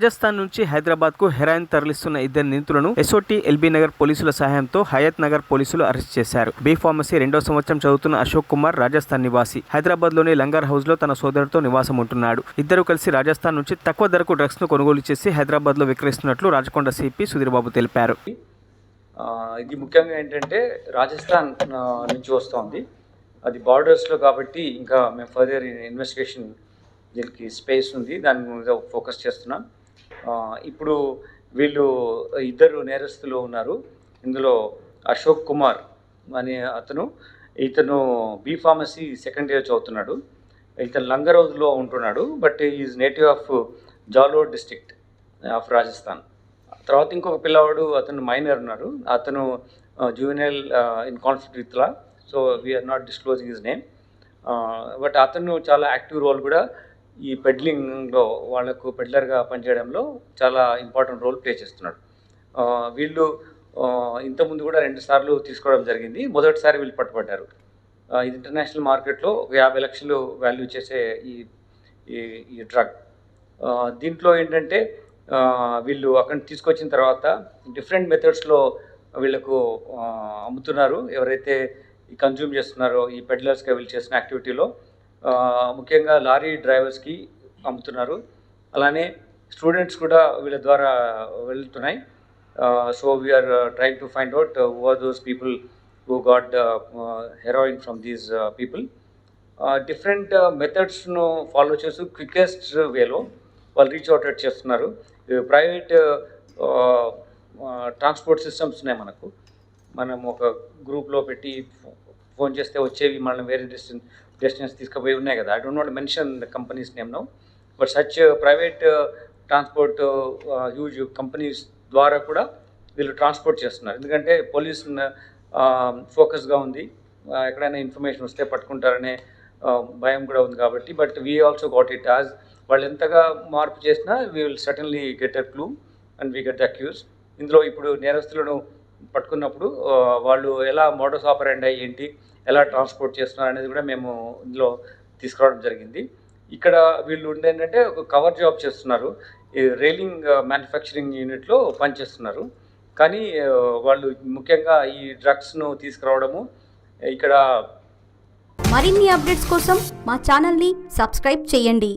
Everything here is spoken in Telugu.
రాజస్థాన్ నుంచి హైదరాబాద్ కు హెరాయిన్ తరలిస్తున్న ఇద్దరు నిందితులను ఎస్ఓటీ ఎల్బీ నగర్ పోలీసుల సహాయంతో హయత్ నగర్ పోలీసులు అరెస్ట్ చేశారు. బి ఫార్మసీ 2వ సంవత్సరం చదువుతున్న అశోక్ కుమార్ రాజస్థాన్ నివాసి. హైదరాబాద్ లోని లంగర్ హౌస్ లో తన సోదరుడితో నివాసం ఉంటున్నాడు. ఇద్దరు కలిసి రాజస్థాన్ నుంచి తక్కువ ధరకు డ్రగ్స్ ను కొనుగోలు చేసి హైదరాబాద్ లో విక్రయిస్తున్నట్లు రాచకొండ సిపి సుధీర్ బాబు తెలిపారు. ఇది ముఖ్యంగా ఏంటంటే రాజస్థాన్ నుంచి వస్తుంది. అది బార్డర్స్లో కాబట్టి ఇంకా మేము ఫర్దర్ ఇన్వెస్టిగేషన్ దీనికి స్పేస్ ఉంది, దాని మీద ఫోకస్ చేస్తున్నాం. ఇప్పుడు వీళ్ళు ఇద్దరు నేరస్తులు ఉన్నారు. ఇందులో అశోక్ కుమార్ అనే ఇతను బి ఫార్మసీ 2nd ఇయర్ చదువుతున్నాడు. ఇతను లంగరౌజ్లో ఉంటున్నాడు, but is native of Jalore district of Rajasthan. తర్వాత ఇంకొక పిల్లవాడు, అతను మైనర్ ఉన్నారు. అతను juvenile in conflict with law, so we are not disclosing his name. But అతను చాలా యాక్టివ్ రోల్ కూడా ఈ పెడ్లింగ్లో, వాళ్ళకు పెడ్లర్గా పనిచేయడంలో చాలా ఇంపార్టెంట్ రోల్ ప్లే చేస్తున్నాడు. వీళ్ళు ఇంతకుముందు కూడా 2 సార్లు తీసుకోవడం జరిగింది. మొదటిసారి వీళ్ళు పట్టుబడ్డారు. ఇది ఇంటర్నేషనల్ మార్కెట్లో 50 లక్షలు వాల్యూ చేసే ఈ డ్రగ్. దీంట్లో ఏంటంటే వీళ్ళు అక్కడికి తీసుకొచ్చిన తర్వాత డిఫరెంట్ మెథడ్స్లో వీళ్ళకు అమ్ముతున్నారు. ఎవరైతే కన్జ్యూమ్ చేస్తున్నారో ఈ పెడ్లర్స్గా వీళ్ళు చేసిన యాక్టివిటీలో ముఖ్యంగా లారీ డ్రైవర్స్కి అమ్ముతున్నారు. అలానే స్టూడెంట్స్ కూడా వీళ్ళ ద్వారా వెళ్తున్నాయి. So we're trying to find out who are those people who got heroin from these people. Different మెథడ్స్ను ఫాలో చేస్తూ క్వికెస్ట్ వేలో వాళ్ళు రీచ్ అవుట్ చేస్తున్నారు. ప్రైవేట్ ట్రాన్స్పోర్ట్ సిస్టమ్స్ ఉన్నాయి మనకు. మనం ఒక గ్రూప్లో పెట్టి ఫోన్ చేస్తే వచ్చేవి మనం వేరే డెస్టినేషన్స్ తీసుకుపోయి ఉన్నాయి కదా. I don't not mention the companies name now, but such private transport huge companies ద్వారా కూడా వీళ్ళు ట్రాన్స్పోర్ట్ చేస్తున్నారు. ఎందుకంటే పోలీస్ ఫోకస్గా ఉంది, ఎక్కడైనా ఇన్ఫర్మేషన్ వస్తే పట్టుకుంటారనే భయం కూడా ఉంది కాబట్టి. But we also got it as వాళ్ళు ఎంతగా మార్పు చేసినా we will certainly get a clue and we get the accused. ఇందులో ఇప్పుడు నేరస్తులను పట్టుకున్నప్పుడు వాళ్ళు ఎలా మోడస్ ఆపరెండి ఏంటి, ఎలా ట్రాన్స్పోర్ట్ చేస్తున్నారు అనేది కూడా మేము ఇందులో తీసుకురావడం జరిగింది. ఇక్కడ వీళ్ళు ఏంటంటే ఒక కవర్ జాబ్ చేస్తున్నారు. ఈ రైలింగ్ మ్యానుఫ్యాక్చరింగ్ యూనిట్లో పనిచేస్తున్నారు. కానీ వాళ్ళు ముఖ్యంగా ఈ డ్రగ్స్ను తీసుకురావడము ఇక్కడ. మరిన్ని అప్డేట్స్ కోసం మా ఛానల్ని సబ్స్క్రైబ్ చేయండి.